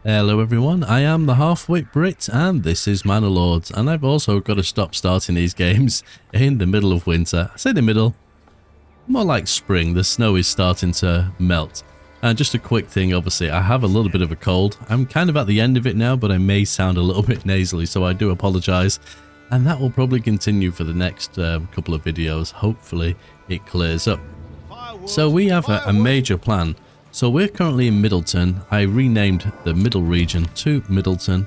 Hello everyone, I am the Halfwit Brit and this is Manor Lords, and I've also got to stop starting these games in the middle of winter. I say the middle, more like spring. The snow is starting to melt. And just a quick thing, obviously I have a little bit of a cold. I'm kind of at the end of it now, but I may sound a little bit nasally, so I do apologise. And that will probably continue for the next couple of videos. Hopefully it clears up. So we have a major plan. So we're currently in Middleton. I renamed the middle region to Middleton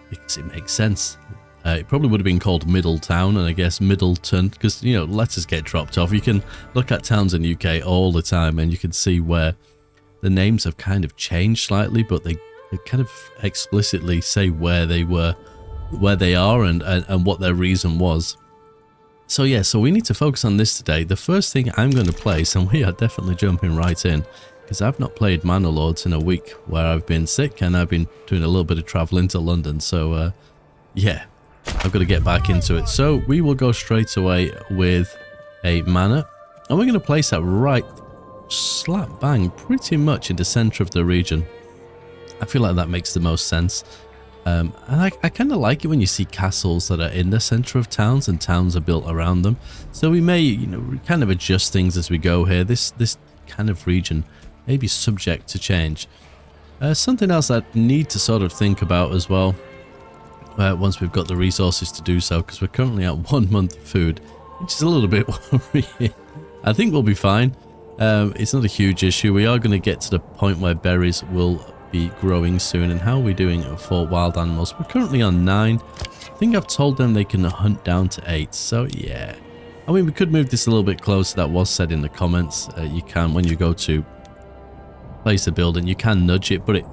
because it makes sense. It probably would have been called Middletown, and I guess Middleton, because, you know, letters get dropped off. You can look at towns in the UK all the time and you can see where the names have kind of changed slightly, but they kind of explicitly say where they were, where they are, and what their reason was. So yeah, so we need to focus on this today. The first thing I'm going to place, and we are definitely jumping right in, because I've not played Manor Lords in a week where I've been sick and I've been doing a little bit of traveling to London. So yeah, I've got to get back into it. So we will go straight away with a manor, and we're going to place that right slap bang pretty much in the center of the region. I feel like that makes the most sense. And I kind of like it when you see castles that are in the center of towns and towns are built around them. So we may, you know, kind of adjust things as we go here. This kind of region may be subject to change. Something else I need to sort of think about as well, once we've got the resources to do so, because we're currently at 1 month of food, which is a little bit worrying. I think we'll be fine. It's not a huge issue. We are going to get to the point where berries will be growing soon. And how are we doing for wild animals? We're currently on 9. I think I've told them they can hunt down to 8. So yeah, I mean, we could move this a little bit closer. That was said in the comments. You can, when you go to place a building, you can nudge it, but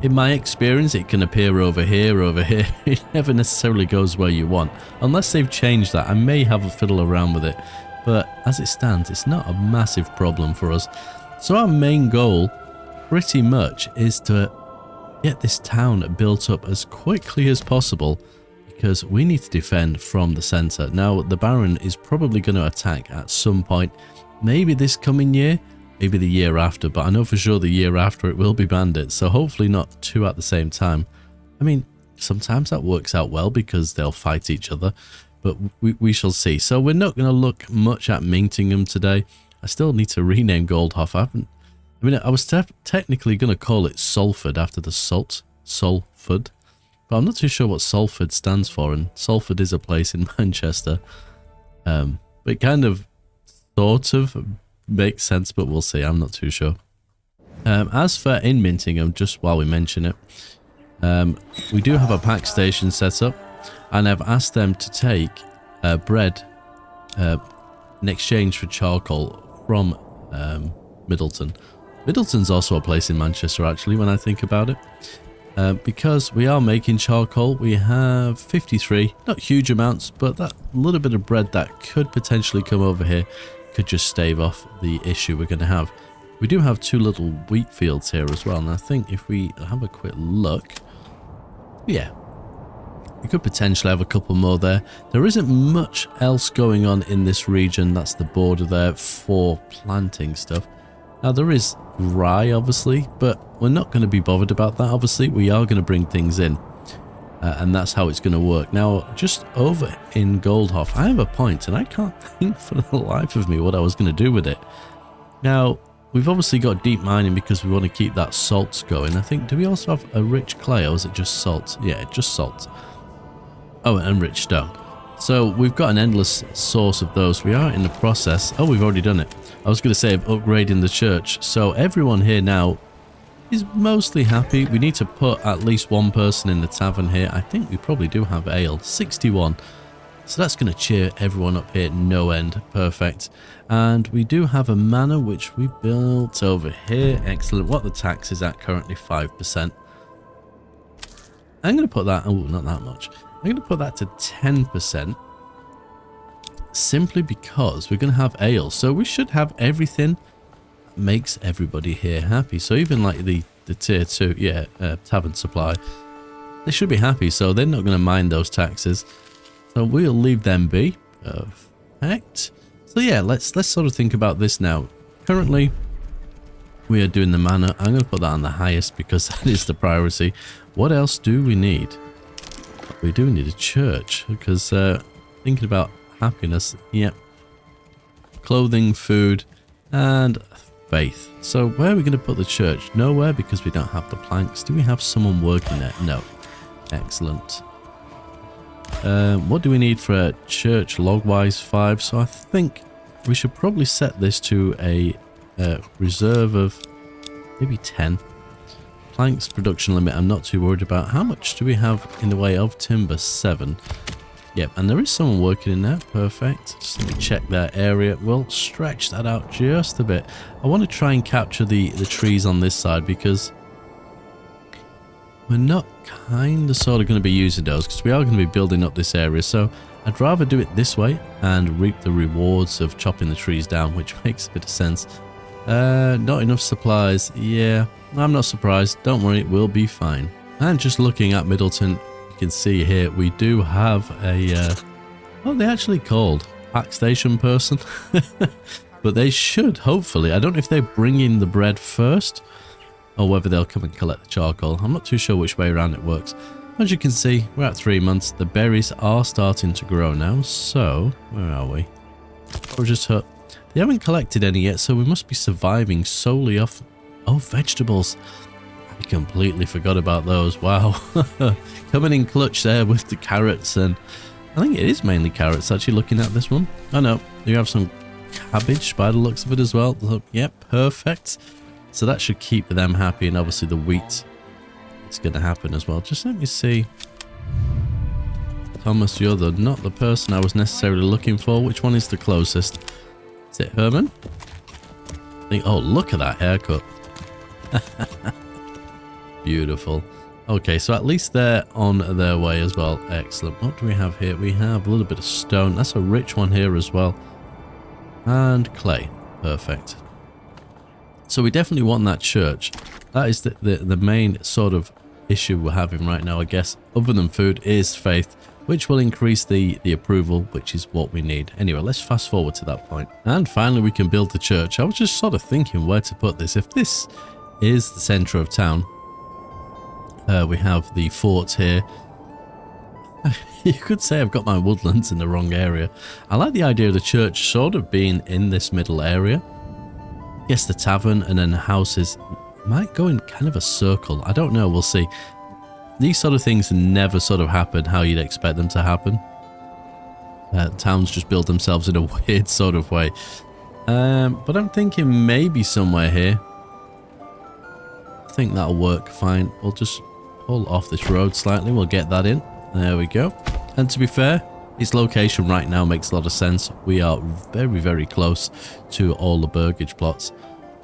in my experience, it can appear over here, over here. It never necessarily goes where you want, unless they've changed that. I may have a fiddle around with it, but as it stands, it's not a massive problem for us. So our main goal pretty much is to get this town built up as quickly as possible, because we need to defend from the center. Now, the Baron is probably going to attack at some point, maybe this coming year, maybe the year after, but I know for sure the year after it will be bandits, so hopefully not two at the same time. I mean, sometimes that works out well because they'll fight each other, but we shall see. So we're not going to look much at Mintingham today. I still need to rename Goldhof. I was technically going to call it Salford after the salt, Salford, but I'm not too sure what Salford stands for, and Salford is a place in Manchester. But it kind of, sort of, makes sense, but we'll see. I'm not too sure. As for in Mintingham, just while we mention it, we do have a pack station set up, and I've asked them to take bread in exchange for charcoal from Middleton. Middleton's also a place in Manchester, actually, when I think about it. Because we are making charcoal, we have 53, not huge amounts, but that little bit of bread that could potentially come over here could just stave off the issue we're going to have. We do have 2 little wheat fields here as well, and I think if we have a quick look, yeah, we could potentially have a couple more there. There isn't much else going on in this region. That's the border there for planting stuff. Now, there is rye, obviously, but we're not going to be bothered about that. Obviously, we are going to bring things in, and that's how it's going to work. Now, just over in Goldhof, I have a point, and I can't think for the life of me what I was going to do with it. Now, we've obviously got deep mining because we want to keep that salt going. I think, do we also have a rich clay, or is it just salt? Yeah, just salt. Oh, and rich stone. So we've got an endless source of those. We are in the process. Oh, we've already done it. I was going to say of upgrading the church. So everyone here now is mostly happy. We need to put at least 1 person in the tavern here. I think we probably do have ale. 61. So that's going to cheer everyone up here. No end. Perfect. And we do have a manor which we built over here. Excellent. What the tax is at currently 5%. I'm going to put that... Oh, not that much. I'm going to put that to 10%. Simply because we're going to have ale. So we should have everything that makes everybody here happy. So even like the tier 2, yeah, tavern supply, they should be happy. So they're not going to mind those taxes. So we'll leave them be. Perfect. So yeah, let's sort of think about this now. Currently, We are doing the manor. I'm going to put that on the highest because that is the priority. What else do we need? We do need a church because thinking about happiness. Yep. Clothing, food, and faith. So where are we going to put the church? Nowhere because we don't have the planks. Do we have someone working there? No. Excellent. What do we need for a church? Log-wise 5. So I think we should probably set this to a reserve of maybe 10. Planks production limit I'm not too worried about. How much do we have in the way of timber? 7. Yep, and there is someone working in there. Perfect. Just let me check that area. We'll stretch that out just a bit. I want to try and capture the trees on this side because we're not kind of sort of going to be using those because we are going to be building up this area. So I'd rather do it this way and reap the rewards of chopping the trees down, which makes a bit of sense. Not enough supplies. Yeah, I'm not surprised. Don't worry, we'll be fine. And just looking at Middleton, you can see here we do have a what are they actually called? Pack station person. But they should, hopefully. I don't know if they bring in the bread first or whether they'll come and collect the charcoal. I'm not too sure which way around it works. As you can see, we're at 3 months. The berries are starting to grow now. So, where are we? Foragers' hut. They haven't collected any yet, so we must be surviving solely off... Oh, vegetables. I completely forgot about those. Wow. Coming in clutch there with the carrots, and I think it is mainly carrots actually looking at this one. Oh no, you have some cabbage by the looks of it as well. So, yep, perfect. So that should keep them happy, and obviously the wheat is going to happen as well. Just let me see. Thomas, you're not the person I was necessarily looking for. Which one is the closest? Is it Herman? Oh, look at that haircut. Beautiful. Okay, so at least they're on their way as well. Excellent. What do we have here? We have a little bit of stone. That's a rich one here as well. And clay. Perfect. So we definitely want that church. That is the main sort of issue we're having right now, I guess, other than food, is faith, which will increase the approval, which is what we need. Anyway, let's fast forward to that point. And finally, we can build the church. I was just sort of thinking where to put this. If this is the center of town, we have the fort here. You could say I've got my woodlands in the wrong area. I like the idea of the church sort of being in this middle area. Yes, the tavern and then the houses might go in kind of a circle. I don't know. We'll see. These sort of things never sort of happen how you'd expect them to happen. Towns just build themselves in a weird sort of way. But I'm thinking maybe somewhere here. I think that'll work fine. We'll just pull off this road slightly. We'll get that in. There we go. And to be fair, its location right now makes a lot of sense. We are very, very close to all the burgage plots.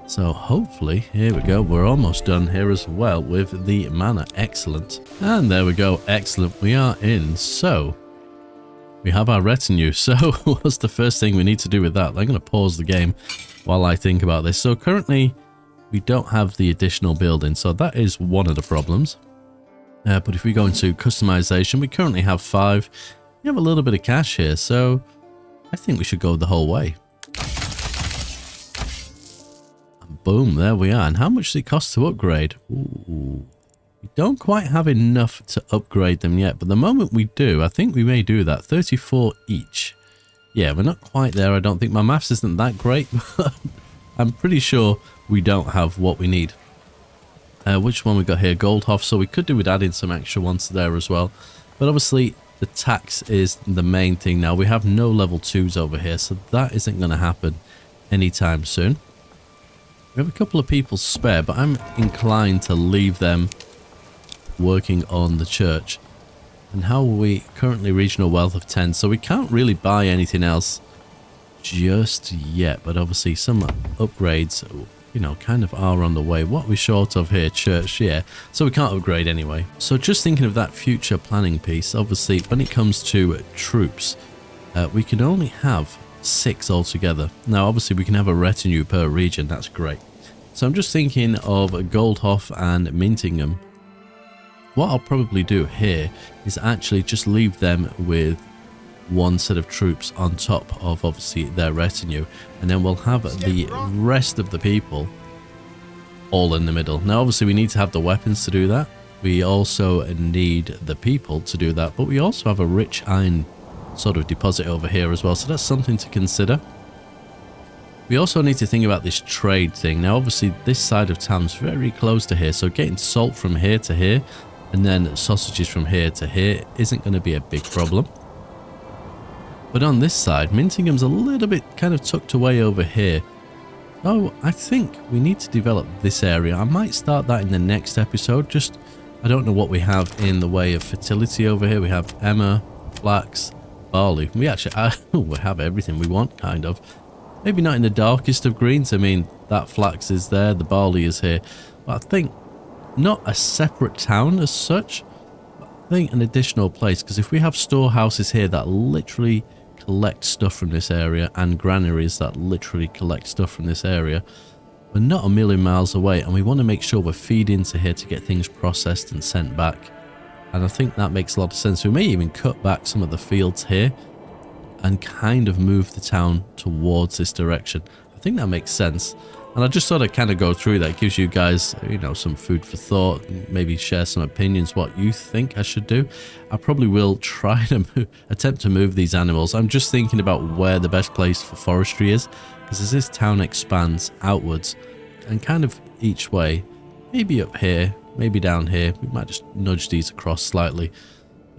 So hopefully, here we go. We're almost done here as well with the manor. Excellent. And there we go. Excellent. We are in. So we have our retinue. So what's the first thing we need to do with that? I'm going to pause the game while I think about this. So currently, we don't have the additional building. So that is one of the problems. But if we go into customization, we currently have 5. We have a little bit of cash here. So I think we should go the whole way. Boom, there we are. And how much does it cost to upgrade? Ooh, we don't quite have enough to upgrade them yet, but the moment we do, I think we may do that. 34 each. Yeah, we're not quite there. I don't think my maths isn't that great, but I'm pretty sure we don't have what we need. Which one we got here? Goldhoff. So we could do with adding some extra ones there as well. But obviously, the tax is the main thing now. We have no level 2s over here, so that isn't going to happen anytime soon. We have a couple of people spare, but I'm inclined to leave them working on the church. And how are we? Currently regional wealth of 10, so we can't really buy anything else just yet. But obviously some upgrades, you know, kind of are on the way. What are we short of here? Church, yeah. So we can't upgrade anyway. So just thinking of that future planning piece, obviously when it comes to troops, we can only have 6 altogether. Now obviously we can have a retinue per region. That's great. So I'm just thinking of Goldhoff and Mintingham. What I'll probably do here is actually just leave them with 1 set of troops on top of obviously their retinue, and then we'll have the rest of the people all in the middle. Now obviously we need to have the weapons to do that. We also need the people to do that, but we also have a rich iron sort of deposit over here as well, so that's something to consider. We also need to think about this trade thing. Now obviously this side of town's very close to here, so getting salt from here to here and then sausages from here to here isn't going to be a big problem. But on this side, Mintingham's a little bit kind of tucked away over here. Oh, I think we need to develop this area. I might start that in the next episode. Just, I don't know what we have in the way of fertility over here. We have emmer, flax, barley. We actually we have everything we want, kind of. Maybe not in the darkest of greens. I mean, that flax is there, the barley is here. But I think not a separate town as such. I think an additional place, because if we have storehouses here that literally collect stuff from this area and granaries that literally collect stuff from this area, we're not a million miles away, and we want to make sure we're feeding into here to get things processed and sent back. And I think that makes a lot of sense. We may even cut back some of the fields here and kind of move the town towards this direction. I think that makes sense. And I just thought I'd kind of go through that. It gives you guys, you know, some food for thought, maybe share some opinions, what you think I should do. I probably will try to attempt to move these animals. I'm just thinking about where the best place for forestry is, because as this town expands outwards and kind of each way, maybe up here, maybe down here, we might just nudge these across slightly,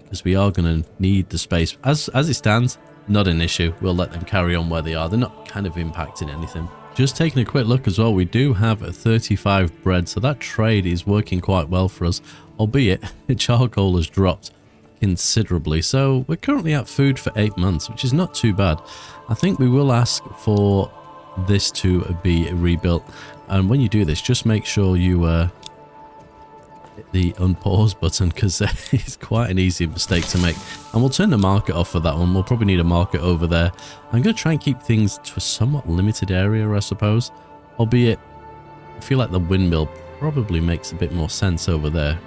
because we are going to need the space. As it stands, not an issue. We'll let them carry on where they are. They're not kind of impacting anything. Just taking a quick look as well, we do have a 35 bread, so that trade is working quite well for us, albeit the charcoal has dropped considerably. So we're currently at food for 8 months, which is not too bad. I think we will ask for this to be rebuilt, and when you do this, just make sure you hit the unpause button, because it's quite an easy mistake to make. And we'll turn the market off for that one. We'll probably need a market over there. I'm going to try and keep things to a somewhat limited area, I suppose, albeit I feel like the windmill probably makes a bit more sense over there.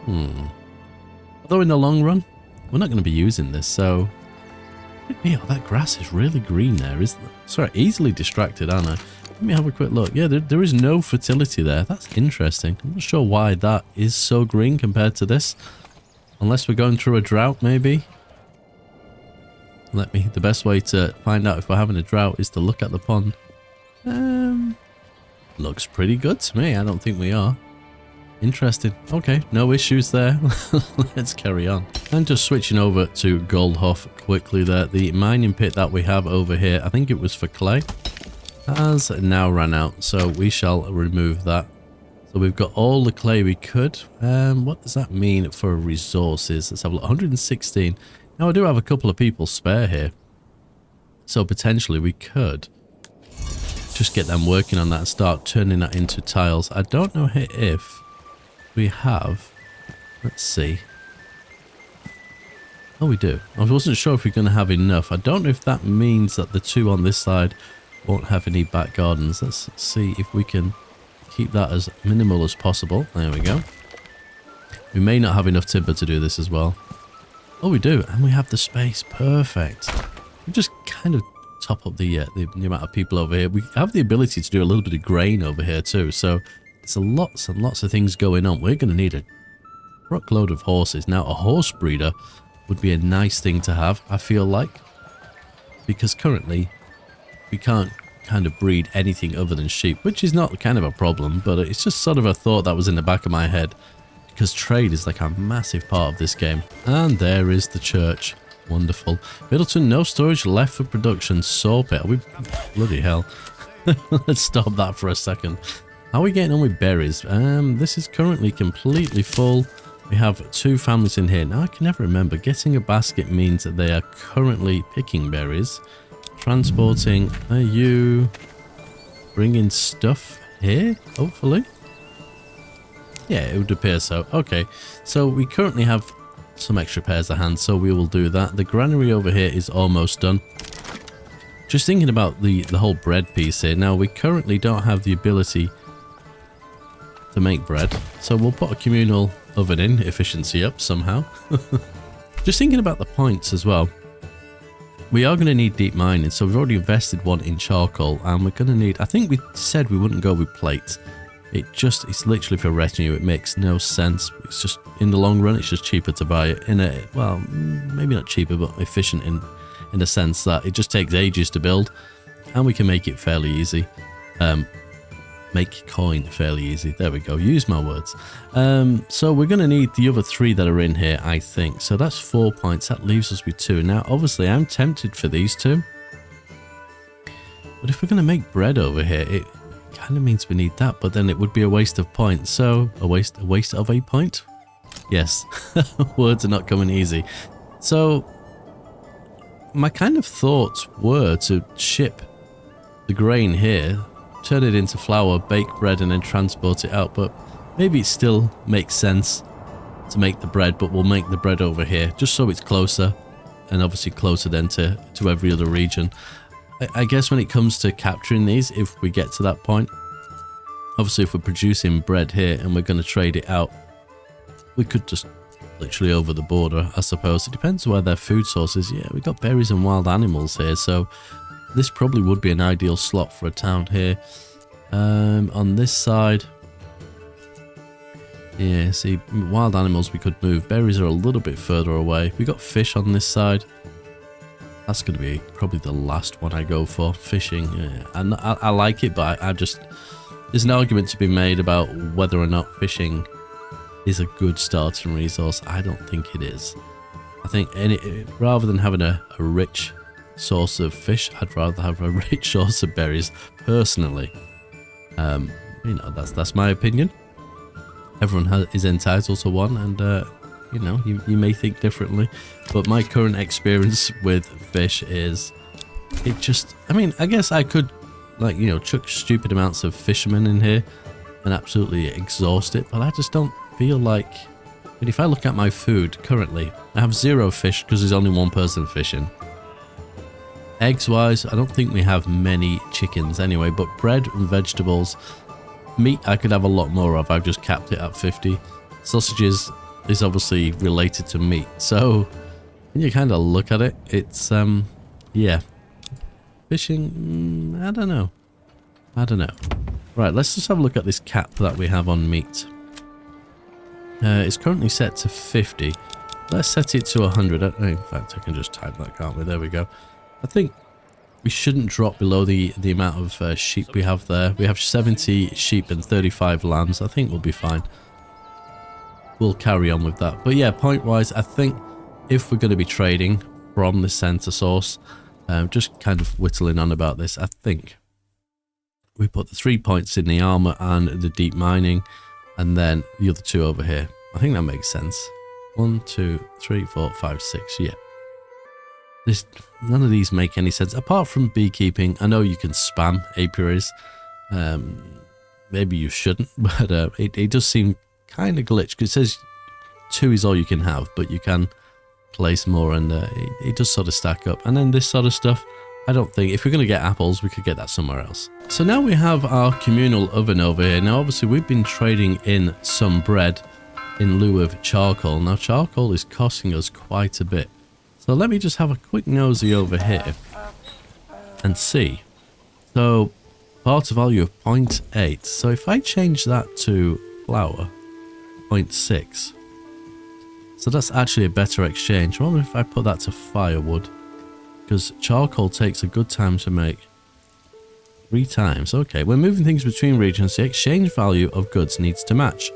Although in the long run, we're not going to be using this, so oh, that grass is really green there, isn't it? Sorry, easily distracted, aren't I? Let me have a quick look. Yeah, there is no fertility there. That's interesting. I'm not sure why that is so green compared to this. Unless we're going through a drought, maybe. The best way to find out if we're having a drought is to look at the pond. Looks pretty good to me. I don't think we are. Interesting. Okay, no issues there. Let's carry on. And just switching over to Goldhof quickly there. The mining pit that we have over here, I think it was for clay, has now run out, so we shall remove that. So we've got all the clay we could. What does that mean for resources? Let's have a look. 116. Now I do have a couple of people spare here, so potentially we could just get them working on that and start turning that into tiles. I don't know if we have, let's see. Oh, we do. I wasn't sure if we're going to have enough. I don't know if that means that the two on this side won't have any back gardens. Let's see if we can keep that as minimal as possible. There we go. We may not have enough timber to do this as well. Oh, we do, and we have the space. Perfect. We just kind of top up the amount of people over here. We have the ability to do a little bit of grain over here too, so there's lots and lots of things going on. We're going to need a truckload of horses. Now, a horse breeder would be a nice thing to have, I feel like, because currently we can't kind of breed anything other than sheep, which is not kind of a problem, but it's just sort of a thought that was in the back of my head, because trade is like a massive part of this game. And there is the church. Wonderful. Middleton, no storage left for production. Saw pit. Are we... Bloody hell. Let's stop that for a second. How are we getting on with berries? This is currently completely full. We have 2 families in here. Now, I can never remember. Getting a basket means that they are currently picking berries. Transporting. Are you bringing stuff here, hopefully? Yeah, it would appear so. Okay, so we currently have some extra pairs of hands, so we will do that. The granary over here is almost done. Just thinking about the whole bread piece here. Now, we currently don't have the ability to make bread, so we'll put a communal oven in, efficiency up somehow. Just thinking about the points as well. We are going to need deep mining, so we've already invested one in charcoal, and we're going to need, I think we said we wouldn't go with plate. It's literally for retinue. It makes no sense. It's just, in the long run, it's just cheaper to buy it in a, well, maybe not cheaper, but efficient in the sense that it just takes ages to build, and we can make it fairly easy. Make coin fairly easy. There we go. Use my words. So we're going to need the other 3 that are in here, I think. So that's 4 points. That leaves us with 2. Now, obviously, I'm tempted for these 2. But if we're going to make bread over here, it kind of means we need that. But then it would be a waste of points. So a waste of a point? Yes. Words are not coming easy. So my kind of thoughts were to ship the grain here, turn it into flour, bake bread, and then transport it out. But maybe it still makes sense to make the bread, but we'll make the bread over here just so it's closer, and obviously closer then to every other region. I guess when it comes to capturing these, if we get to that point, obviously if we're producing bread here and we're going to trade it out, we could just literally over the border, I suppose. It depends where their food source is. Yeah, we got berries and wild animals here, so this probably would be an ideal slot for a town here. On this side, yeah, see, wild animals we could move. Berries are a little bit further away. We got fish on this side. That's going to be probably the last one I go for. Fishing, yeah. And I like it, but I just, there's an argument to be made about whether or not fishing is a good starting resource. I don't think it is. I think rather than having a rich source of fish, I'd rather have a rich source of berries, personally. You know, that's my opinion. Everyone is entitled to one, and you know, you may think differently, but my current experience with fish is, it just, I mean, I guess I could, like, you know, chuck stupid amounts of fishermen in here and absolutely exhaust it, but I just don't feel like, I mean, if I look at my food currently, I have 0 fish because there's only 1 person fishing. Eggs wise, I don't think we have many chickens anyway, but bread and vegetables, meat I could have a lot more of. I've just capped it at 50. Sausages is obviously related to meat, so when you kind of look at it, it's yeah, fishing, I don't know. Right, let's just have a look at this cap that we have on meat. It's currently set to 50. Let's set it to 100. In fact, I can just type that, can't we? There we go. I think we shouldn't drop below the amount of sheep we have there. We have 70 sheep and 35 lambs. I think we'll be fine. We'll carry on with that. But yeah, point-wise, I think if we're going to be trading from the center source, just kind of whittling on about this, I think we put the 3 points in the armor and the deep mining, and then the other 2 over here. I think that makes sense. 1, 2, 3, 4, 5, 6. Yeah. None of these make any sense apart from beekeeping. I know you can spam apiaries. Maybe you shouldn't, but it does seem kind of glitched, because it says 2 is all you can have, but you can place more, and it does sort of stack up. And then this sort of stuff, I don't think, if we're going to get apples, we could get that somewhere else. So now we have our communal oven over here. Now obviously we've been trading in some bread in lieu of charcoal. Now charcoal is costing us quite a bit. So let me just have a quick nosy over here and see. So barter value of 0.8. So if I change that to flour, 0.6. So that's actually a better exchange. I wonder if I put that to firewood, because charcoal takes a good time to make. 3 times. Okay, we're moving things between regions. The exchange value of goods needs to match.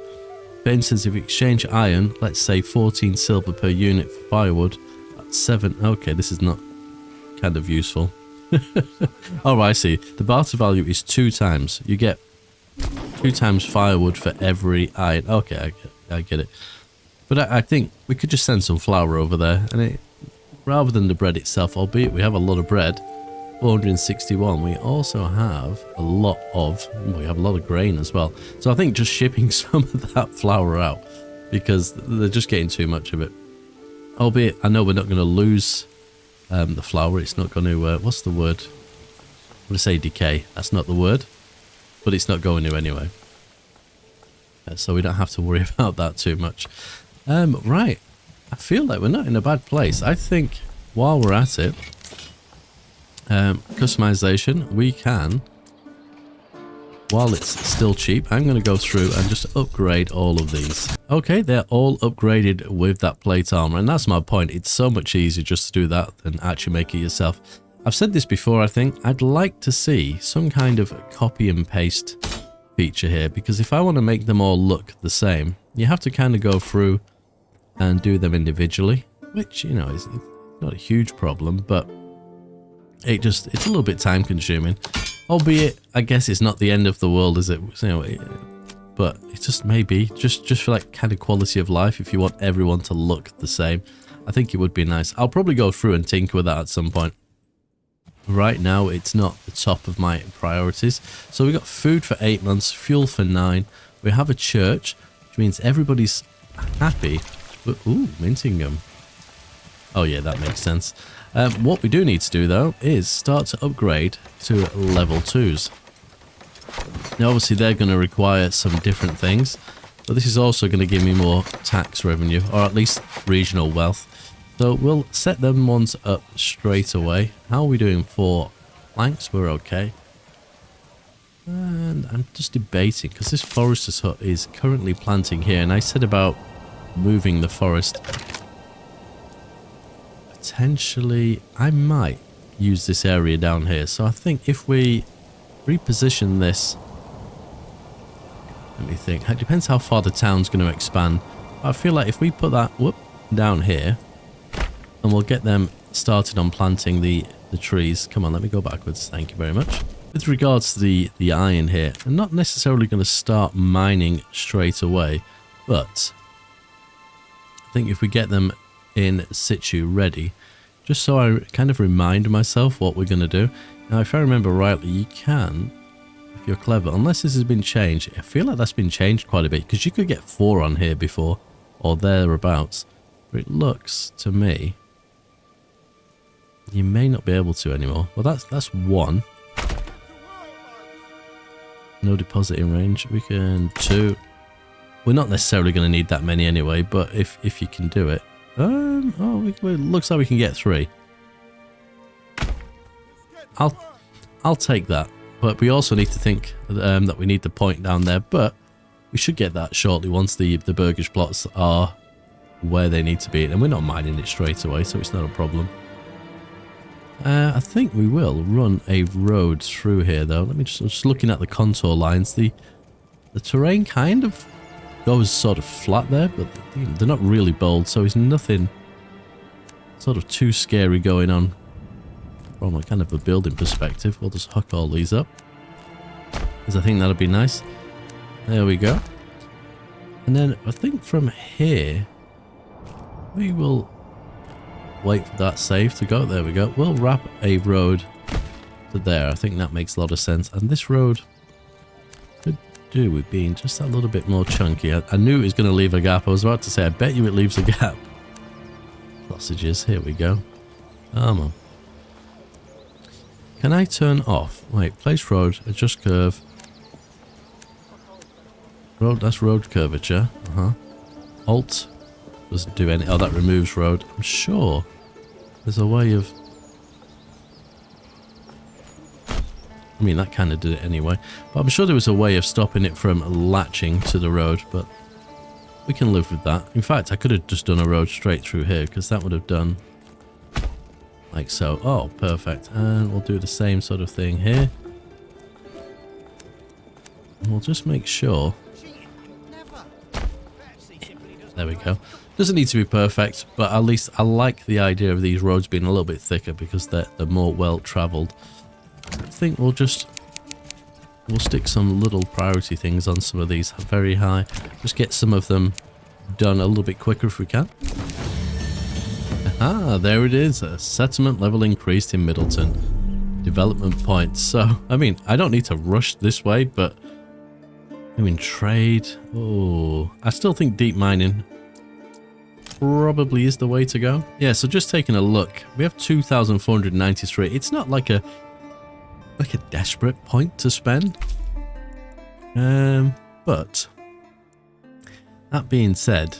For instance, if we exchange iron, let's say 14 silver per unit for firewood, that's 7. Okay, this is not kind of useful. Oh, I see. The barter value is 2 times. You get 2 times firewood for every iron. Okay, I get it. But I think we could just send some flour over there, and rather than the bread itself, albeit we have a lot of bread, 461, we also have a lot of grain as well. So I think just shipping some of that flour out, because they're just getting too much of it. Albeit, I know we're not going to lose the flour. It's not going to, what's the word? I'm going to say decay. That's not the word, but it's not going to anyway. So we don't have to worry about that too much. Right. I feel like we're not in a bad place. I think while we're at it, customization, we can while it's still cheap, I'm going to go through and just upgrade all of these. Okay, they're all upgraded with that plate armor, and that's my point. It's so much easier just to do that than actually make it yourself. I've said this before, I think. I'd like to see some kind of copy and paste feature here, because if I want to make them all look the same, you have to kind of go through and do them individually, which, you know, is not a huge problem, but it's a little bit time consuming. Albeit, I guess it's not the end of the world, is it? You know, but it's just maybe just for like kind of quality of life, if you want everyone to look the same, I think it would be nice. I'll probably go through and tinker with that at some point. Right now, it's not the top of my priorities. So we got food for 8 months, fuel for 9. We have a church, which means everybody's happy. But, ooh, minting them. Oh yeah, that makes sense. What we do need to do though is start to upgrade to level 2s. Now obviously they're going to require some different things, but this is also going to give me more tax revenue, or at least regional wealth. So we'll set them ones up straight away. How are we doing for planks? We're okay. And I'm just debating, because this forester's hut is currently planting here, and I said about moving the forest. Potentially, I might use this area down here. So I think if we reposition this, let me think. It depends how far the town's going to expand. I feel like if we put that down here, and we'll get them started on planting the trees. Come on, let me go backwards. Thank you very much. With regards to the iron here, I'm not necessarily going to start mining straight away, but I think if we get them in situ ready, just so I kind of remind myself what we're going to do. Now, if I remember rightly, you can, if you're clever, unless this has been changed. I feel like that's been changed quite a bit, because you could get 4 on here before, or thereabouts. But it looks to me you may not be able to anymore. Well, that's 1. No deposit in range. We can 2. We're not necessarily going to need that many anyway, but if you can do it. Oh, it looks like we can get 3. I'll take that. But we also need to think that we need the point down there, but we should get that shortly once the burgage plots are where they need to be, and we're not mining it straight away, so it's not a problem. I think we will run a road through here though. Let me just looking at the contour lines. The terrain kind of goes sort of flat there, but they're not really bold, so it's nothing sort of too scary going on from a kind of a building perspective. We'll just hook all these up, because I think that'll be nice. There we go. And then I think from here we will wait for that save to go. There we go. We'll wrap a road to there. I think that makes a lot of sense. And this road could do with being just a little bit more chunky. I knew it was going to leave a gap. I was about to say, I bet you it leaves a gap. Sausages. Here we go. Come on. Can I turn off? Wait, place road, adjust curve. Road, that's road curvature. Alt doesn't do any. Oh, that removes road. I'm sure there's a way of. I mean, that kind of did it anyway. But I'm sure there was a way of stopping it from latching to the road, but we can live with that. In fact, I could have just done a road straight through here, because that would have done like so. Oh, perfect. And we'll do the same sort of thing here. And we'll just make sure. There we go. Doesn't need to be perfect, but at least I like the idea of these roads being a little bit thicker, because they're more well traveled. I think we'll stick some little priority things on some of these very high. Just get some of them done a little bit quicker if we can. Ah, there it is. A settlement level increased in Middleton. Development points. So, I mean, I don't need to rush this way, but I mean, trade. Oh, I still think deep mining probably is the way to go. Yeah, so just taking a look, we have 2,493. It's not like a desperate point to spend. But that being said,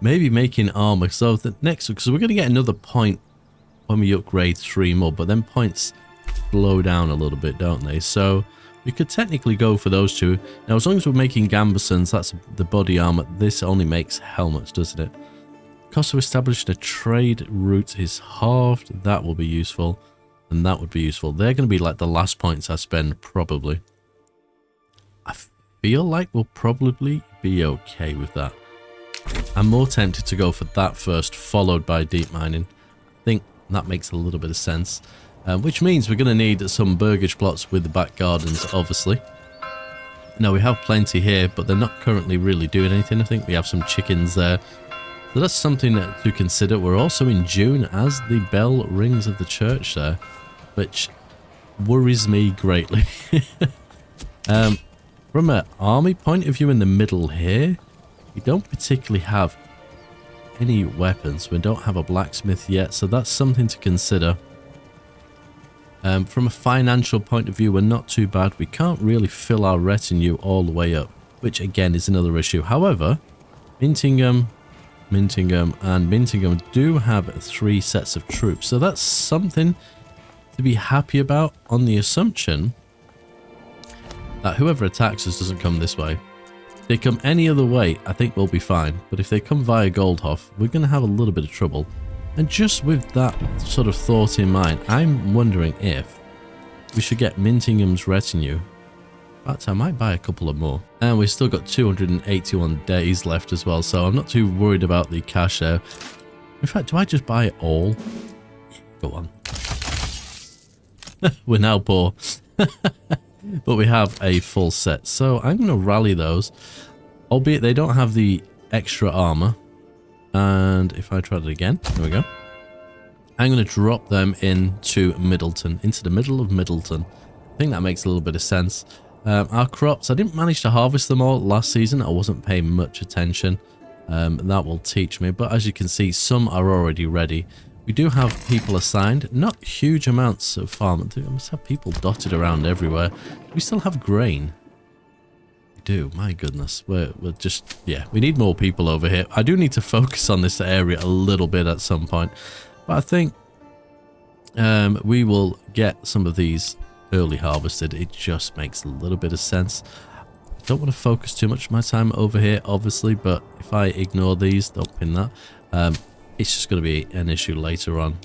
maybe making armor. So the next, because we're going to get another point when we upgrade 3 more, but then points slow down a little bit, don't they? So You could technically go for those two. Now, as long as we're making gambesons, that's the body armor. This only makes helmets, doesn't it? Cost of establishing a trade route is halved. That will be useful. And that would be useful. They're going to be like the last points I spend, probably. I feel like we'll probably be okay with that. I'm more tempted to go for that first, followed by deep mining. I think that makes a little bit of sense. Which means we're going to need some burgage plots with the back gardens, obviously. Now, we have plenty here, but they're not currently really doing anything. I think we have some chickens there. So that's something to consider. We're also in June as the bell rings of the church there, which worries me greatly. From an army point of view in the middle here, we don't particularly have any weapons. We don't have a blacksmith yet, so that's something to consider. From a financial point of view, we're not too bad. We can't really fill our retinue all the way up, which again is another issue. However, Mintingham, and Mintingham do have 3 sets of troops, so that's something to be happy about, on the assumption that whoever attacks us doesn't come this way. If they come any other way, I think we'll be fine, but if they come via Goldhof, we're going to have a little bit of trouble. And just with that sort of thought in mind, I'm wondering if we should get Mintingham's retinue. In fact, I might buy a couple of more. And we've still got 281 days left as well, so I'm not too worried about the cash there. In fact, do I just buy it all? Go on. We're now poor. But we have a full set, so I'm going to rally those. Albeit they don't have the extra armor. And if I try it again, there we go. I'm going to drop them into Middleton, into the middle of Middleton. I think that makes a little bit of sense. Our crops, I didn't manage to harvest them all last season. I wasn't paying much attention. That will teach me. But as you can see, some are already ready. We do have people assigned. Not huge amounts of farm. I must have people dotted around everywhere. Do we still have grain? Do, my goodness, we're just, yeah, we need more people over here. I do need to focus on this area a little bit at some point, but I think we will get some of these early harvested. It just makes a little bit of sense. I don't want to focus too much of my time over here, obviously, but if I ignore these, don't pin that, it's just going to be an issue later on.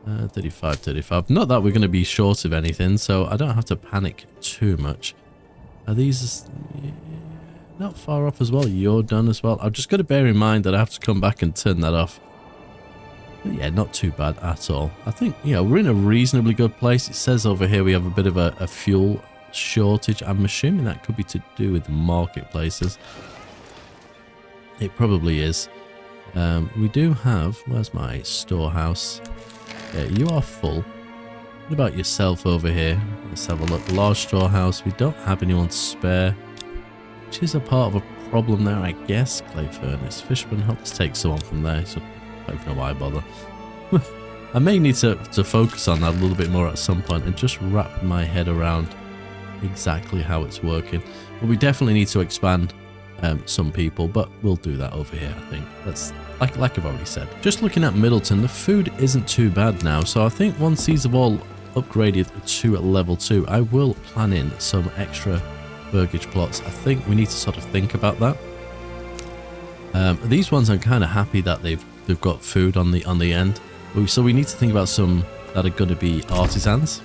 35. Not that we're going to be short of anything, so I don't have to panic too much. Are these not far off as well? You're done as well. I've just got to bear in mind that I have to come back and turn that off. But yeah, not too bad at all. I think, you know, we're in a reasonably good place. It says over here we have a bit of a fuel shortage. I'm assuming that could be to do with the marketplaces. It probably is. We do have... Where's my storehouse? Yeah, you are full. What about yourself over here? Let's have a look. Large storehouse. We don't have anyone spare, which is a part of a problem there, I guess. Clay furnace. Fishman, let's take someone from there. So I don't know why I bother. I may need to focus on that a little bit more at some point and just wrap my head around exactly how it's working. But we definitely need to expand some people, but we'll do that over here, I think. That's like I've already said. Just looking at Middleton, the food isn't too bad now, so I think once these have all upgraded to level 2, I will plan in some extra burgage plots. I think we need to sort of think about that. These ones I'm kind of happy that they've got food on the end. So we need to think about some that are going to be artisans,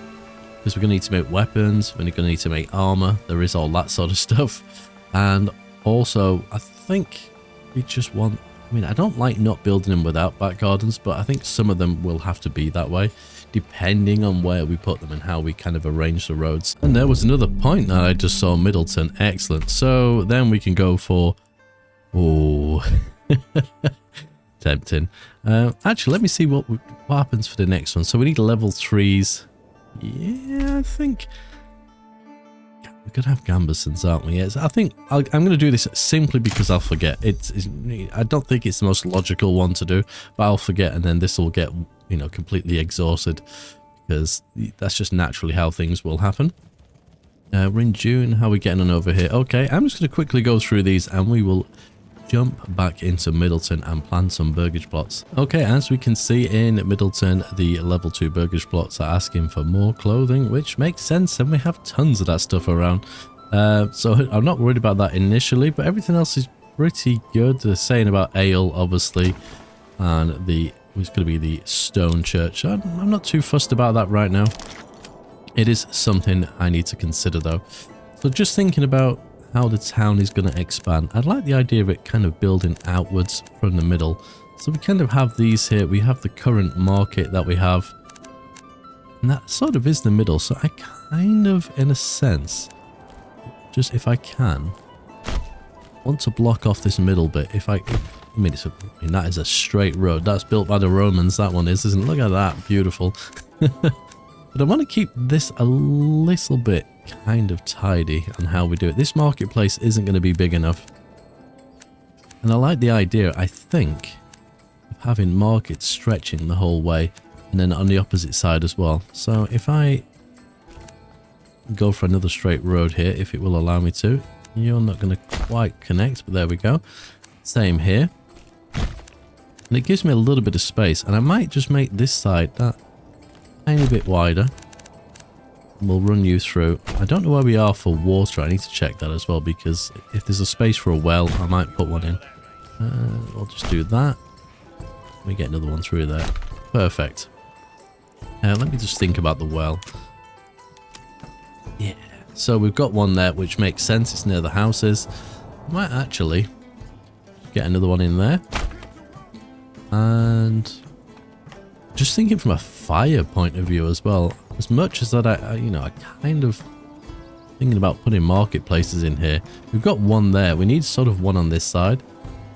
because we're going to need to make weapons, we're going to need to make armor. There is all that sort of stuff. And also, I think we just want... I mean, I don't like not building them without back gardens, but I think some of them will have to be that way, depending on where we put them and how we kind of arrange the roads. And there was another point that I just saw, Middleton. Excellent. So then we can go for... Oh, tempting. Actually, let me see what happens for the next one. So we need level 3s. Yeah, I think... We're going to have gambesons, aren't we? Yes, I think I'm going to do this simply because I'll forget. I don't think it's the most logical one to do, but I'll forget, and then this will get, you know, completely exhausted, because that's just naturally how things will happen. We're in June. How are we getting on over here? Okay, I'm just going to quickly go through these, and we will jump back into Middleton and plant some burgage plots. Okay, as we can see in Middleton, the level 2 burgage plots are asking for more clothing, which makes sense, and we have tons of that stuff around. So I'm not worried about that initially, but everything else is pretty good. They're saying about ale, obviously, and it's going to be the stone church. I'm not too fussed about that right now. It is something I need to consider, though. So just thinking about how the town is going to expand. I'd like the idea of it kind of building outwards from the middle. So we kind of have these here. We have the current market that we have. And that sort of is the middle. So I kind of, in a sense, just if I can, want to block off this middle bit. I mean, that is a straight road. That's built by the Romans. That one is, isn't it? Look at that. Beautiful. But I want to keep this a little bit kind of tidy on how we do it. This marketplace isn't going to be big enough. And I like the idea, I think, of having markets stretching the whole way and then on the opposite side as well. So if I go for another straight road here, if it will allow me to. You're not going to quite connect, but there we go. Same here. And it gives me a little bit of space, and I might just make this side that tiny bit wider. We'll run you through. I don't know where we are for water. I need to check that as well, because if there's a space for a well, I might put one in. I'll just do that. Let me get another one through there. Perfect. Let me just think about the well. Yeah. So we've got one there, which makes sense. It's near the houses. Might actually get another one in there. And just thinking from a fire point of view as well. As much as that, I kind of thinking about putting marketplaces in here. We've got one there. We need sort of one on this side.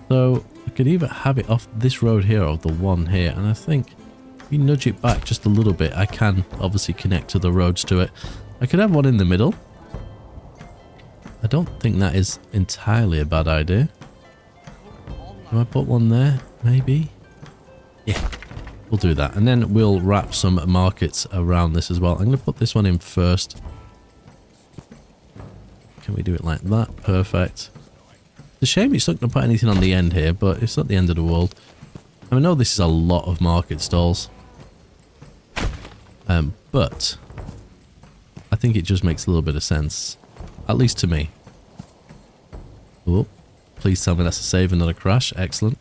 So I could either have it off this road here or the one here. And I think if we nudge it back just a little bit, I can obviously connect to the roads to it. I could have one in the middle. I don't think that is entirely a bad idea. Do I put one there? Maybe? Yeah, we'll do that. And then we'll wrap some markets around this as well. I'm going to put this one in first. Can we do it like that? Perfect. It's a shame it's not going to put anything on the end here, but it's not the end of the world. I know this is a lot of market stalls. But I think it just makes a little bit of sense. At least to me. Oh, please tell me that's a save and not a crash. Excellent.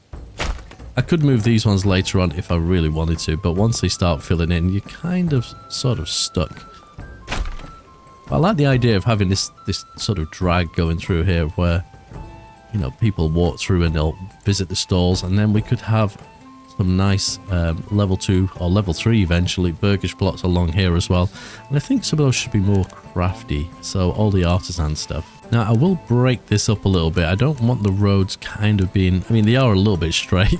I could move these ones later on if I really wanted to, but once they start filling in, you're kind of sort of stuck. But I like the idea of having this sort of drag going through here where, you know, people walk through and they'll visit the stalls, and then we could have some nice level 2 or level 3 eventually burgage plots along here as well. And I think some of those should be more crafty, so all the artisan stuff. Now I will break this up a little bit. I don't want the roads kind of being, I mean they are a little bit straight,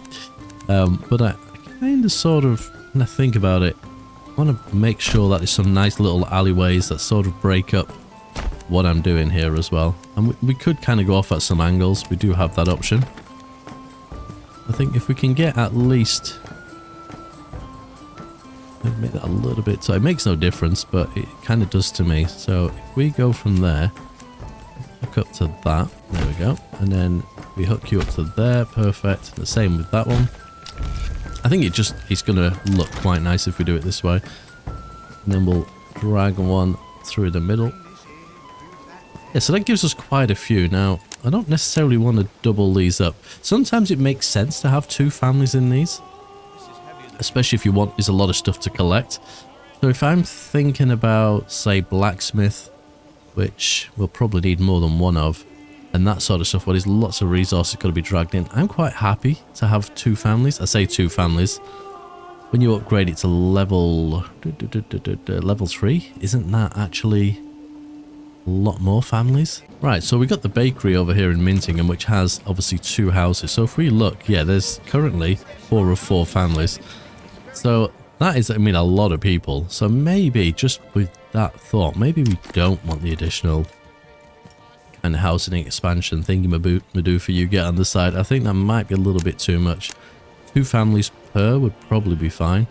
but I kind of sort of, when I think about it, I want to make sure that there's some nice little alleyways that sort of break up what I'm doing here as well. And we could kind of go off at some angles. We do have that option. I think if we can get at least, make that a little bit, so it makes no difference, but it kind of does to me. So if we go from there, hook up to that, there we go, and then we hook you up to there, perfect. The same with that one. I think it's going to look quite nice if we do it this way. And then we'll drag one through the middle. Yeah, so that gives us quite a few. Now, I don't necessarily want to double these up. Sometimes it makes sense to have 2 families in these, especially if you want, there's a lot of stuff to collect. So if I'm thinking about, say, blacksmith, which we'll probably need more than one of, and that sort of stuff, where there's lots of resources got to be dragged in, I'm quite happy to have 2 families. I say 2 families. When you upgrade it to level 3, isn't that actually a lot more families? Right, so we got the bakery over here in Mintingham, which has obviously 2 houses. So if we look, yeah, there's currently 4 of 4 families. So that is, I mean, a lot of people. So maybe just with that thought, maybe we don't want the additional kind of housing expansion thingy-maboo for you get on the side. I think that might be a little bit too much. 2 families per would probably be fine.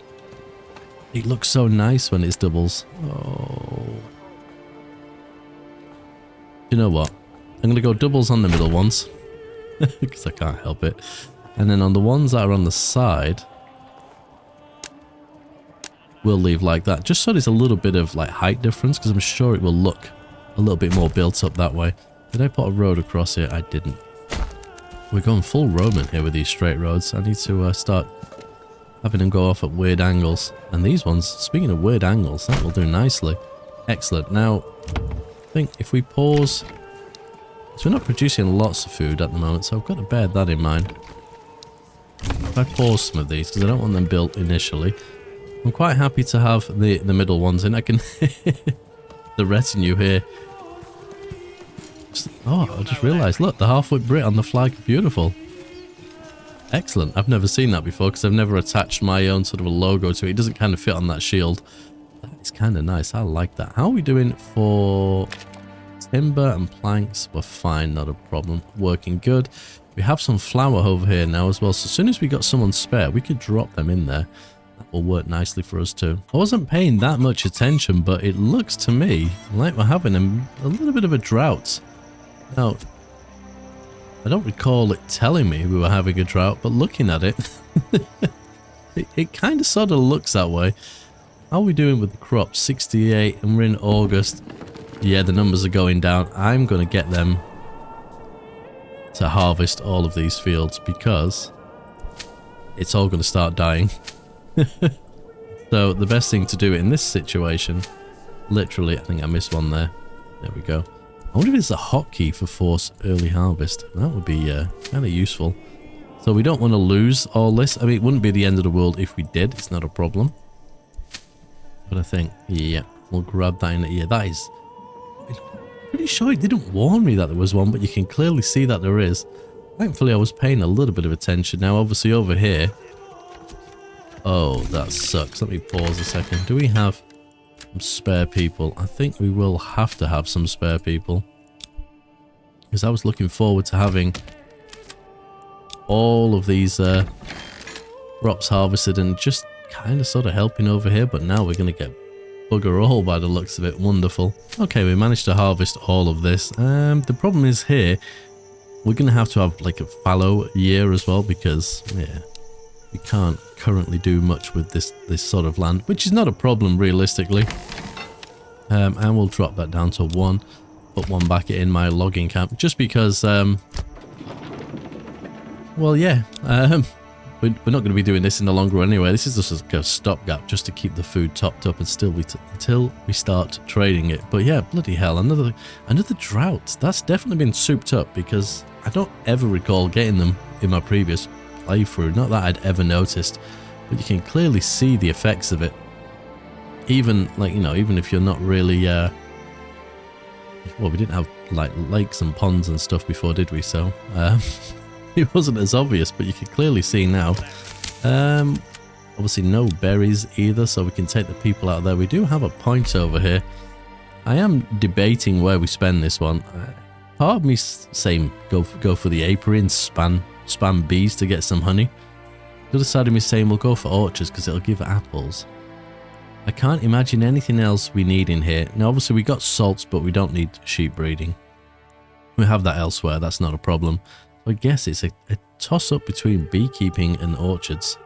It looks so nice when it's doubles. Oh. You know what? I'm going to go doubles on the middle ones. because I can't help it. And then on the ones that are on the side, we'll leave like that, just so there's a little bit of like height difference, because I'm sure it will look a little bit more built up that way. Did I put a road across here? I didn't. We're going full Roman here with these straight roads. I need to start having them go off at weird angles. And these ones, speaking of weird angles, that will do nicely. Excellent. Now, I think if we pause... So we're not producing lots of food at the moment, so I've got to bear that in mind. If I pause some of these, because I don't want them built initially, I'm quite happy to have the middle ones in. I can... the retinue here. Oh, I just realised, look, the Halfwit Brit on the flag. Beautiful. Excellent. I've never seen that before because I've never attached my own sort of a logo to it. It doesn't kind of fit on that shield. That is kind of nice. I like that. How are we doing for timber and planks? We're fine, not a problem. Working good. We have some flour over here now as well. So as soon as we got someone spare, we could drop them in there. That will work nicely for us too. I wasn't paying that much attention, but it looks to me like we're having a little bit of a drought. Now, I don't recall it telling me we were having a drought, but looking at it, it kind of sort of looks that way. How are we doing with the crops? 68, and we're in August. Yeah, the numbers are going down. I'm going to get them to harvest all of these fields because it's all going to start dying. So the best thing to do in this situation, literally, I think I missed one there. There we go. I wonder if it's a hotkey for force early harvest. That would be kind of useful. So we don't want to lose all this. I mean, it wouldn't be the end of the world if we did. It's not a problem. But I think, yeah, we'll grab that in. Yeah, that is... I'm pretty sure it didn't warn me that there was one, but you can clearly see that there is. Thankfully, I was paying a little bit of attention. Now, obviously, over here... Oh, that sucks. Let me pause a second. Do we have... some spare people? I think we will have to have some spare people, because I was looking forward to having all of these crops harvested and just kind of sort of helping over here, but now we're going to get bugger all by the looks of it. Wonderful. Okay, we managed to harvest all of this. The problem is here, we're going to have like a fallow year as well, because yeah, we can't currently do much with this sort of land, which is not a problem realistically. And we'll drop that down to 1, put one back in my logging camp, just because well, yeah, we're not going to be doing this in the long run anyway. This is just like a stopgap just to keep the food topped up until we start trading it. But yeah, bloody hell, another drought. That's definitely been souped up, because I don't ever recall getting them in my previous playthrough. Not that I'd ever noticed, but you can clearly see the effects of it. Even, like, you know, even if you're not really well, we didn't have like lakes and ponds and stuff before, did we? So it wasn't as obvious, but you can clearly see now. Obviously no berries either, so we can take the people out there. We do have a point over here. I am debating where we spend this one. Part of me saying go for the apiary and spam bees to get some honey. The other side of me saying we'll go for orchards because it'll give apples. I can't imagine anything else we need in here. Now obviously we got salts, but we don't need sheep breeding. We have that elsewhere, that's not a problem. So I guess it's a toss up between beekeeping and orchards.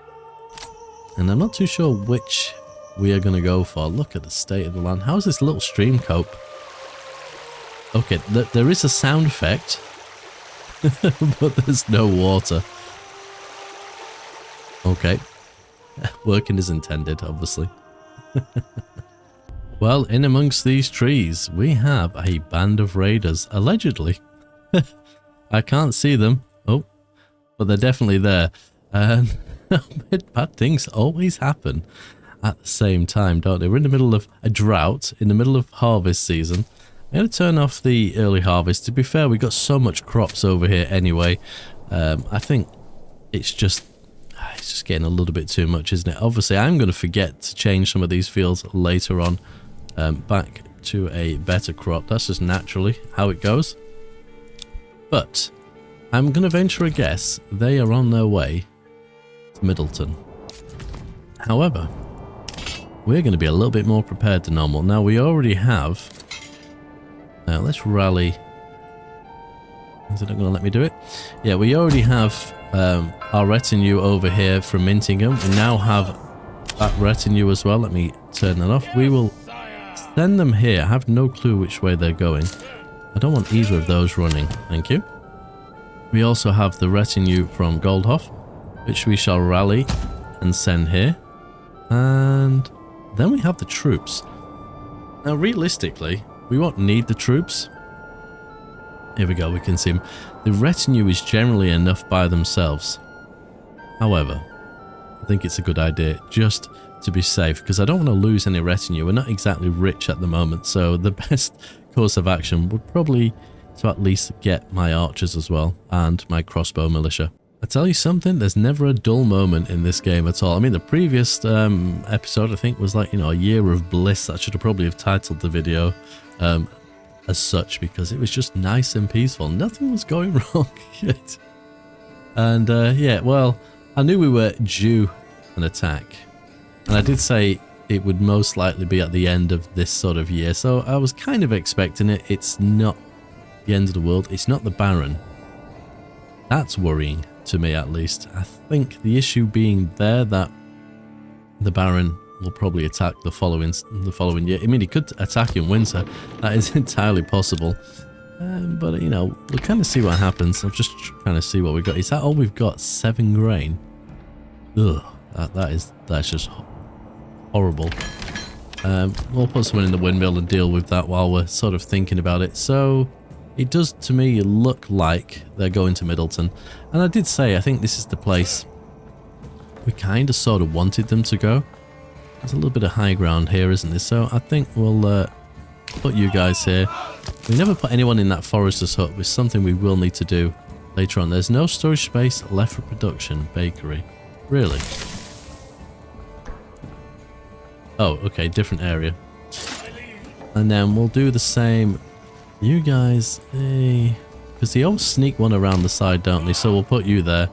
And I'm not too sure which we are going to go for. Look at the state of the land. How's this little stream cope? Okay, there is a sound effect, but there's no water. Okay, working as intended, obviously. Well, in amongst these trees, we have a band of raiders, allegedly. I can't see them. Oh, but they're definitely there. Bad things always happen at the same time, don't they? We're in the middle of a drought, in the middle of harvest season. I'm going to turn off the early harvest. To be fair, we got so much crops over here anyway. I think it's just getting a little bit too much, isn't it? Obviously, I'm going to forget to change some of these fields later on back to a better crop. That's just naturally how it goes. But I'm going to venture a guess they are on their way to Middleton. However, we're going to be a little bit more prepared than normal. Now, we already have... Now, let's rally Is it not going to let me do it? Yeah, we already have our retinue over here from Mintingham. We now have that retinue as well. Let me turn that off. We will send them here. I have no clue which way they're going. I don't want either of those running. Thank you. We also have the retinue from Goldhoff, which we shall rally and send here. And then we have the troops. Now, realistically, we won't need the troops. Here we go, we can see them. The retinue is generally enough by themselves. However, I think it's a good idea just to be safe, because I don't want to lose any retinue. We're not exactly rich at the moment, so the best course of action would probably to at least get my archers as well, and my crossbow militia. I tell you something, there's never a dull moment in this game at all. I mean, the previous episode, I think, was like, you know, a year of bliss. I should have probably have titled the video as such, because it was just nice and peaceful. Nothing was going wrong yet. And yeah, well, I knew we were due an attack. And I did say it would most likely be at the end of this sort of year. So I was kind of expecting it. It's not the end of the world. It's not the Baron. That's worrying to me, at least. I think the issue being there that the Baron will probably attack the following year. I mean, he could attack in winter. That is entirely possible. But, you know, we'll kind of see what happens. I'm just trying to see what we've got. Is that all we've got? 7 grain? Ugh, that's just horrible. We'll put someone in the windmill and deal with that while we're sort of thinking about it. So it does, to me, look like they're going to Middleton. And I did say, I think this is the place we kind of sort of wanted them to go. There's a little bit of high ground here, isn't there? So I think we'll put you guys here. We never put anyone in that forester's hut, which is something we will need to do later on. There's no storage space left for production. Bakery. Really? Oh, okay, different area. And then we'll do the same. You guys, because they always sneak one around the side, don't they? So we'll put you there.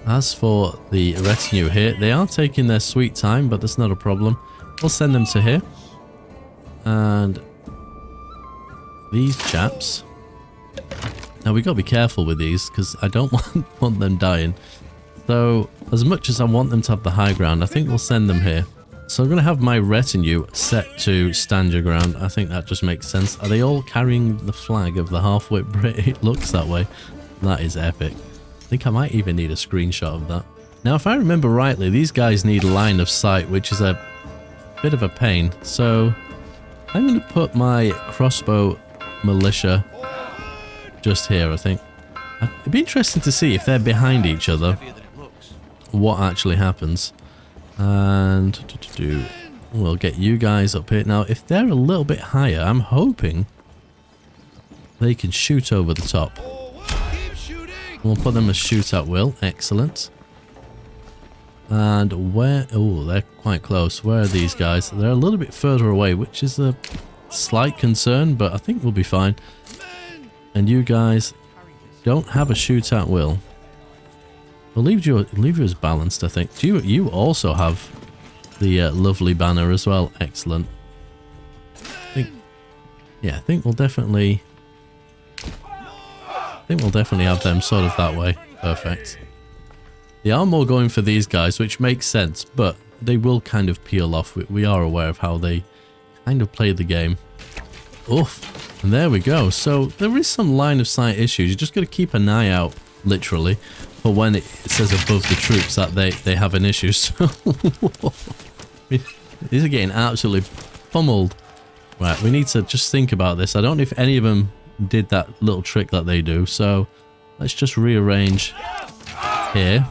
As for the retinue here, they are taking their sweet time, but that's not a problem. We'll send them to here. And these chaps. Now we got to be careful with these, because I don't want them dying. So as much as I want them to have the high ground, I think we'll send them here. So I'm going to have my retinue set to stand your ground. I think that just makes sense. Are they all carrying the flag of the Halfwit Brit? It looks that way. That is epic. I think I might even need a screenshot of that. Now, if I remember rightly, these guys need line of sight, which is a bit of a pain. So I'm going to put my crossbow militia just here, I think. It'd be interesting to see if they're behind each other, what actually happens. And we'll get you guys up here. Now, if they're a little bit higher, I'm hoping they can shoot over the top. We'll put them as shoot at will. Excellent. And where... Oh, they're quite close. Where are these guys? They're a little bit further away, which is a slight concern, but I think we'll be fine. And you guys don't have a shoot at will. We'll leave you as balanced, I think. You also have the lovely banner as well. Excellent. I think we'll definitely have them sort of that way. Perfect. They are more going for these guys, which makes sense, but they will kind of peel off. We are aware of how they kind of play the game. Oof. And there we go. So there is some line of sight issues. You just got to keep an eye out, literally, for when it says above the troops that they have an issue. So these are getting absolutely pummeled. Right, we need to just think about this. I don't know if any of them did that little trick that they do, so let's just rearrange here.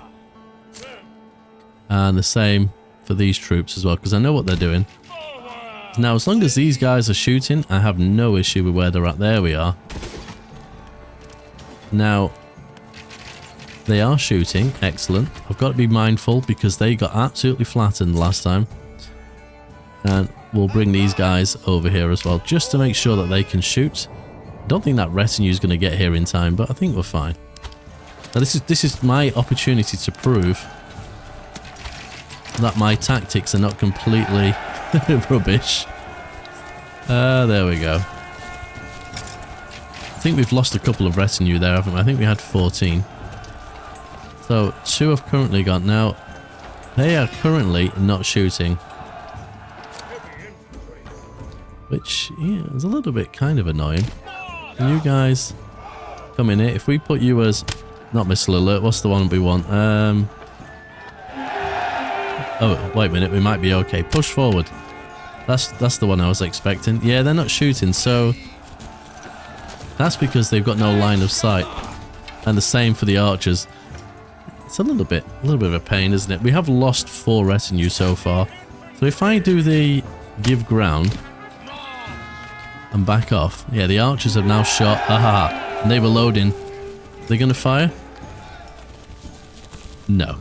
And the same for these troops as well, because I know what they're doing. Now, as long as these guys are shooting, I have no issue with where they're at. There we are. Now, they are shooting. Excellent. I've got to be mindful because they got absolutely flattened last time. And we'll bring these guys over here as well, just to make sure that they can shoot. I don't think that retinue is going to get here in time, but I think we're fine. Now, this is my opportunity to prove that my tactics are not completely rubbish. There we go. think we've lost a couple of retinue there, haven't we? I think we had 14. So 2 have currently gone. Now, they are currently not shooting. Which, yeah, is a little bit kind of annoying. Can you guys come in here? If we put you as... Not missile alert, what's the one we want? Oh, wait a minute, we might be okay. Push forward. That's the one I was expecting. Yeah, they're not shooting, so... That's because they've got no line of sight. And the same for the archers. It's a little bit of a pain, isn't it? We have lost 4 retinue so far. So if I do the give ground and back off. Yeah, the archers have now shot. Aha! And they were loading. They're going to fire? No.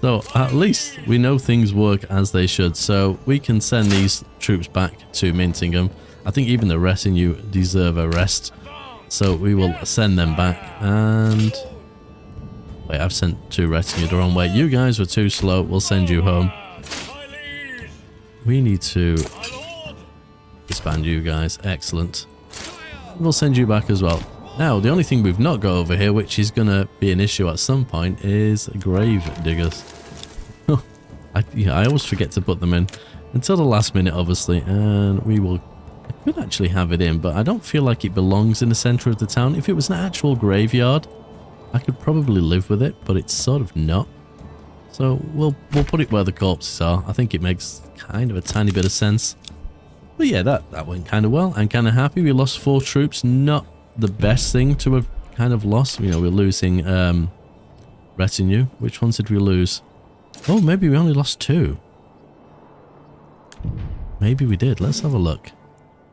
So at least we know things work as they should. So we can send these troops back to Mintingham. I think even the retinue deserve a rest. So we will send them back. And... Wait, I've sent 2 retinue the wrong way. You guys were too slow. We'll send you home. We need to disband you guys. Excellent. We'll send you back as well. Now, the only thing we've not got over here, which is going to be an issue at some point, is grave diggers. I always forget to put them in until the last minute, obviously, and we will... I could actually have it in, but I don't feel like it belongs in the centre of the town. If it was an actual graveyard, I could probably live with it, but it's sort of not. So we'll put it where the corpses are. I think it makes kind of a tiny bit of sense. But yeah, that went kind of well. I'm kind of happy. We lost 4 troops. Not the best thing to have kind of lost. You know, we're losing retinue. Which ones did we lose? Oh, maybe we only lost 2. Maybe we did. Let's have a look.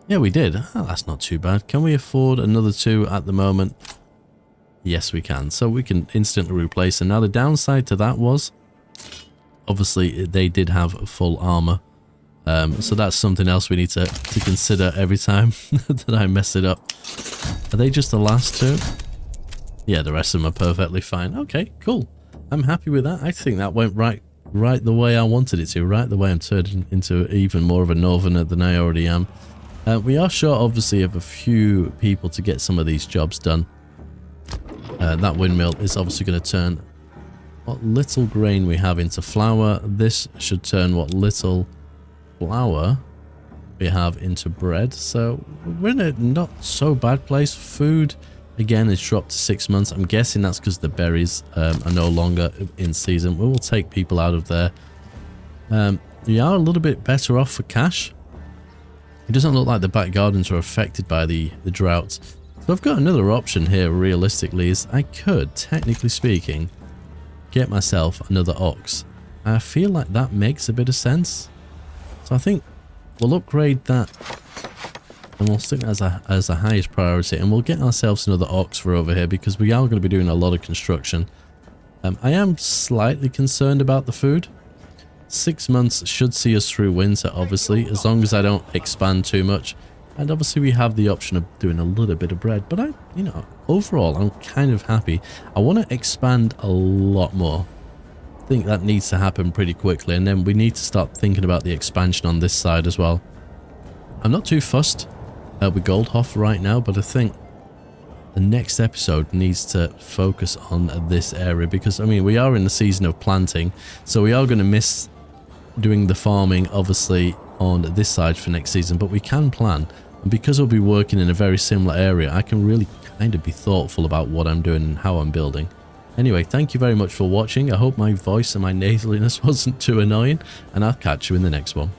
Yeah, we did. Oh, that's not too bad. Can we afford another 2 at the moment? Yes, we can. So we can instantly replace them. Now, the downside to that was, obviously, they did have full armor. So that's something else we need to consider every time that I mess it up. Are they just the last 2? Yeah, the rest of them are perfectly fine. Okay, cool. I'm happy with that. I think that went right the way I wanted it to. Right the way I'm turning into even more of a northerner than I already am. We are short, obviously, of a few people to get some of these jobs done. That windmill is obviously going to turn what little grain we have into flour. This should turn what little flour we have into bread. So we're in a not so bad place. Food, again, is dropped to 6 months. I'm guessing that's because the berries are no longer in season. We will take people out of there. We are a little bit better off for cash. It doesn't look like the back gardens are affected by the drought. So I've got another option here, realistically, is I could, technically speaking, get myself another ox. I feel like that makes a bit of sense. So I think we'll upgrade that and we'll stick that as the highest priority, and we'll get ourselves another ox for over here because we are going to be doing a lot of construction. I am slightly concerned about the food. 6 months should see us through winter, obviously, as long as I don't expand too much. And obviously we have the option of doing a little bit of bread, but overall, I'm kind of happy. I want to expand a lot more. I think that needs to happen pretty quickly, and then we need to start thinking about the expansion on this side as well. I'm not too fussed with Goldhof right now, but I think the next episode needs to focus on this area because, I mean, we are in the season of planting, so we are going to miss doing the farming, obviously, on this side for next season, but we can plan. And because we'll be working in a very similar area, I can really kind of be thoughtful about what I'm doing and how I'm building. Anyway, thank you very much for watching. I hope my voice and my nasaliness wasn't too annoying, and I'll catch you in the next one.